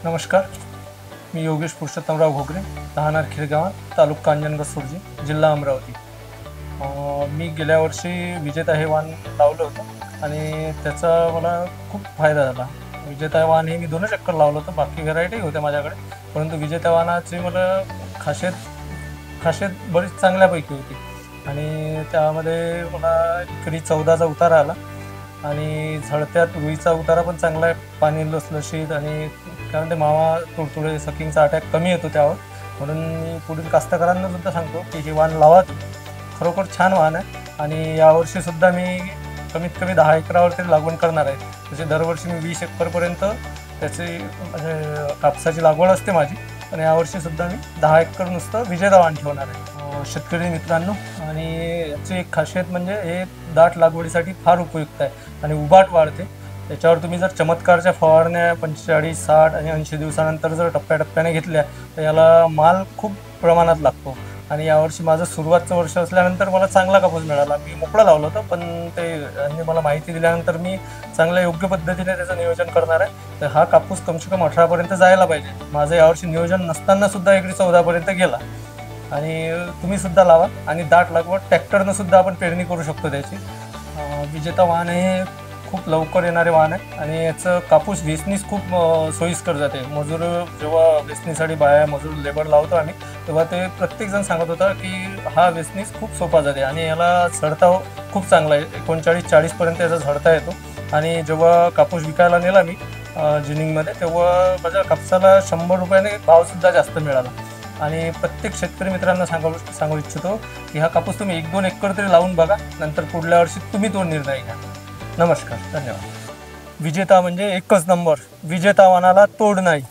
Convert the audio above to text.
नमस्कार, मी योगेश पुरुषोत्तमराव घोगरे, राहणार खिरगाव, तालुका अंजनगाव सुरजी, जिल्हा अमरावती। मी गेल्या वर्षी विजेता हे वाण लावलं होतं आणि त्याचा मला खूप फायदा झाला। विजेता वाण हे मी 2 एकर लावलं होतं, बाकी व्हरायटी होत्या माझ्याकडे, परंतु विजेता वाणाची मला खासियत बरीच चांगल्यापैकी होती आणि त्यामध्ये मला एकरी 14चा उतारा आला आणि झडत्यात रुईचा उतारा पण चांगला आहे, पाणी लसलशीत आणि काय म्हणते मावा तुडतुडे सकिंगचा अटॅक कमी येतो त्यावर। म्हणून मी पुढील कास्तकारांना सुद्धा सांगतो की हे वाण लावा तुम्ही, खरोखर छान वाण आहे आणि यावर्षीसुद्धा मी कमीत कमी 10 एकरावर तरी लागवड करणार आहे। म्हणजे दरवर्षी मी 20 एकरपर्यंत त्याची म्हणजे कापसाची लागवड असते माझी, आणि यावर्षीसुद्धा मी 10 एकर नुसतं विजेता वाण ठेवणार आहे। शेतकरी मित्रांनो, आणि याची एक खासियत म्हणजे हे दाट लागवडीसाठी फार उपयुक्त आहे आणि उबाट वाढते। त्याच्यावर तुम्ही जर चमत्कारच्या फवारण्या 45, 60 आणि 80 दिवसानंतर जर टप्प्याटप्प्याने घेतल्या तर याला माल खूप प्रमाणात लागतो। आणि यावर्षी माझं सुरुवातचं वर्ष असल्यानंतर मला चांगला कापूस मिळाला। मी मोकळं लावलं होतं, पण ते मला माहिती दिल्यानंतर मी चांगल्या योग्य पद्धतीने त्याचं नियोजन करणार आहे। तर हा कापूस कमसे कम 18पर्यंत जायला पाहिजे। माझं यावर्षी नियोजन नसताना सुद्धा एकरी 14पर्यंत गेला। आणि तुम्ही सुद्धा लावा, आणि दाट लागवड ट्रॅक्टरनं सुद्धा आपण पेरणी करू शकतो त्याची। विजेता वाण हे खूप लवकर येणारे वाण आहे आणि याचं कापूस वेचणीच खूप सोयीस्कर जाते। मजूर जेव्हा वेचणीसाठी बाया मजूर लेबर लावतो आम्ही, तेव्हा ते प्रत्येकजण सांगत होता की हा वेचणीच खूप सोपा जाते आणि याला झडता खूप चांगला आहे। 39-40पर्यंत याचा झडता येतो। आणि जेव्हा कापूस विकायला नेला मी जिनिंगमध्ये, तेव्हा माझ्या कापसाला 100 रुपयाने भावसुद्धा जास्त मिळाला। आणि प्रत्येक शेतकरी मित्रांना सांगू इच्छितो की हा कापूस तुम्ही 1-2 एकर तरी लावून बघा, नंतर पुढल्या वर्षी तुम्ही तो निर्णय घ्या। नमस्कार, धन्यवाद। विजेता म्हणजे एकच नंबर, विजेता वाणाला तोड नाही।